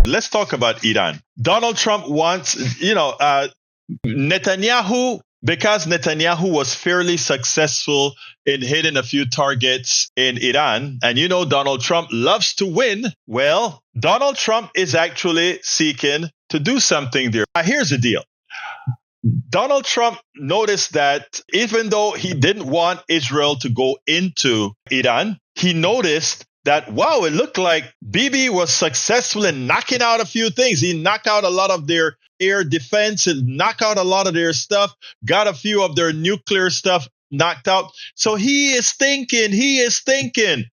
Let's talk about Iran. Donald Trump wants, Netanyahu, because Netanyahu was fairly successful in hitting a few targets in Iran, and Donald Trump loves to win. Well, Donald Trump is actually seeking to do something there. Now, here's the deal. Donald Trump noticed that even though he didn't want Israel to go into Iran, he noticed that, wow, it looked like Bibi was successful in knocking out a few things. He knocked out a lot of their air defense and knocked out a lot of their stuff, got a few of their nuclear stuff knocked out. So he is thinking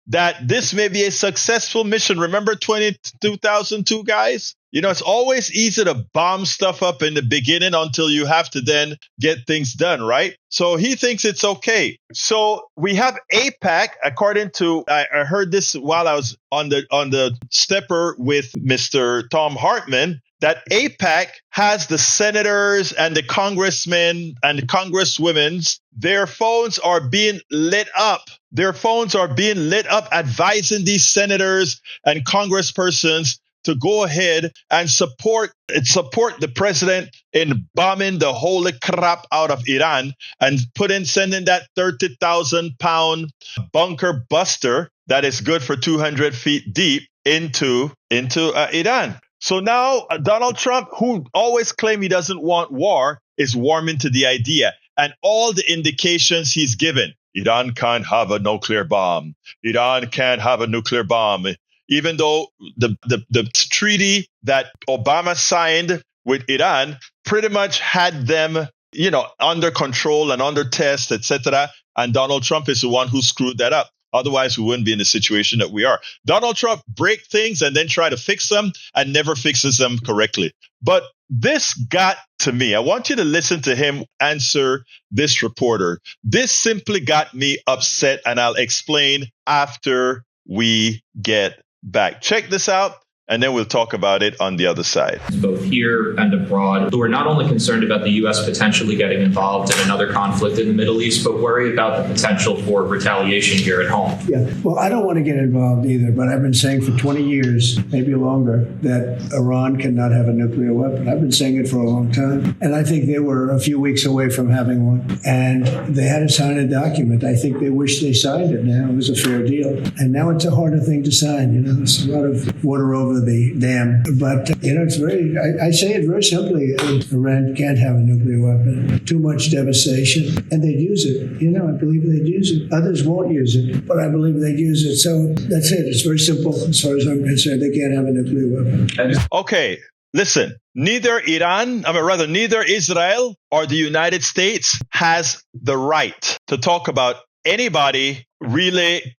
that this may be a successful mission. Remember 2002, guys? It's always easy to bomb stuff up in the beginning until you have to then get things done, right? So he thinks it's okay. So we have AIPAC, according to, I heard this while I was on the stepper with Mr. Tom Hartman, that AIPAC has the senators and the congressmen and the congresswomen, their phones are being lit up. Their phones are being lit up advising these senators and congresspersons to go ahead and support the president in bombing the holy crap out of Iran and sending that 30,000-pound bunker buster that is good for 200 feet deep into Iran. So now Donald Trump, who always claimed he doesn't want war, is warming to the idea. And all the indications he's given, Iran can't have a nuclear bomb. Iran can't have a nuclear bomb. Even though the treaty that Obama signed with Iran pretty much had them, under control and under test, etc. And Donald Trump is the one who screwed that up. Otherwise, we wouldn't be in the situation that we are. Donald Trump breaks things and then try to fix them and never fixes them correctly. But this got to me. I want you to listen to him answer this reporter. This simply got me upset, and I'll explain after we get back. Check this out, and then we'll talk about it on the other side. Both here and abroad, we're not only concerned about the U.S. potentially getting involved in another conflict in the Middle East, but worry about the potential for retaliation here at home. Yeah, well, I don't want to get involved either, but I've been saying for 20 years, maybe longer, that Iran cannot have a nuclear weapon. I've been saying it for a long time. And I think they were a few weeks away from having one. And they had to sign a document. I think they wish they signed it now. It was a fair deal. And now it's a harder thing to sign. It's a lot of water over the dam. But, it's very, I say it very simply. Iran can't have a nuclear weapon. Too much devastation. And they'd use it. I believe they'd use it. Others won't use it, but I believe they'd use it. So that's it. It's very simple as far as I'm concerned. They can't have a nuclear weapon. Okay. Listen, neither Israel or the United States has the right to talk about anybody really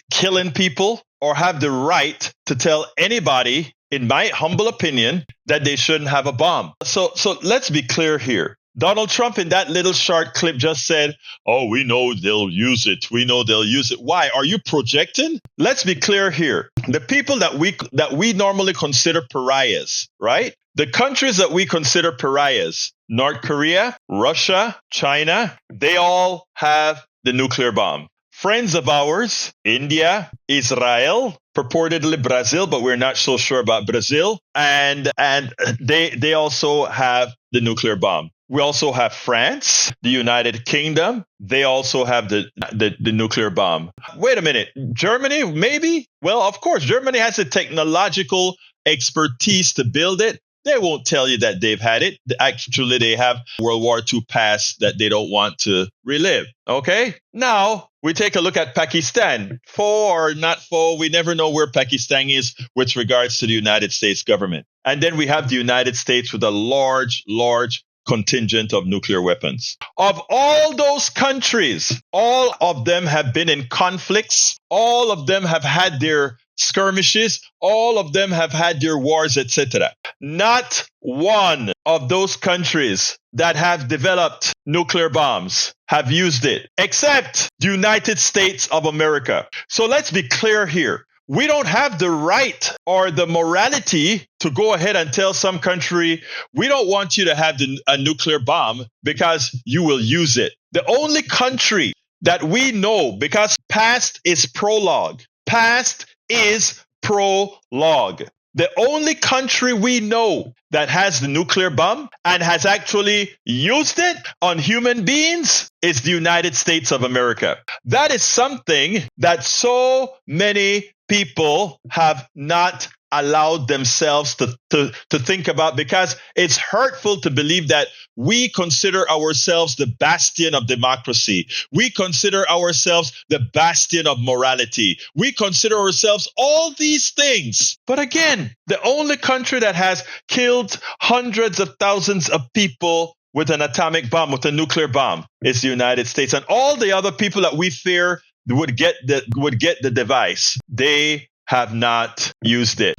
killing people, or have the right to tell anybody, in my humble opinion, that they shouldn't have a bomb. So let's be clear here. Donald Trump in that little short clip just said, oh, we know they'll use it. We know they'll use it. Why? Are you projecting? Let's be clear here. The people that we normally consider pariahs, right? The countries that we consider pariahs, North Korea, Russia, China, they all have the nuclear bomb. Friends of ours, India, Israel, purportedly Brazil, but we're not so sure about Brazil. And they also have the nuclear bomb. We also have France, the United Kingdom. They also have the nuclear bomb. Wait a minute. Germany, maybe? Well, of course, Germany has the technological expertise to build it. They won't tell you that they've had it. Actually, they have World War II past that they don't want to relive. Okay? Now, we take a look at Pakistan. For or not for, we never know where Pakistan is with regards to the United States government. And then we have the United States with a large contingent of nuclear weapons. Of all those countries, all of them have been in conflicts. All of them have had their skirmishes. All of them have had their wars, etc. Not one of those countries that have developed nuclear bombs have used it, except the United States of America. So let's be clear here. We don't have the right or the morality to go ahead and tell some country, we don't want you to have a nuclear bomb because you will use it. The only country that we know, because past is prologue. Past is prologue. The only country we know that has the nuclear bomb and has actually used it on human beings is the United States of America. That is something that so many people have not allowed themselves to think about, because it's hurtful to believe that we consider ourselves the bastion of democracy. We consider ourselves the bastion of morality. We consider ourselves all these things. But again, the only country that has killed hundreds of thousands of people with an atomic bomb, with a nuclear bomb, is the United States. And all the other people that we fear would get the device, they have not used it.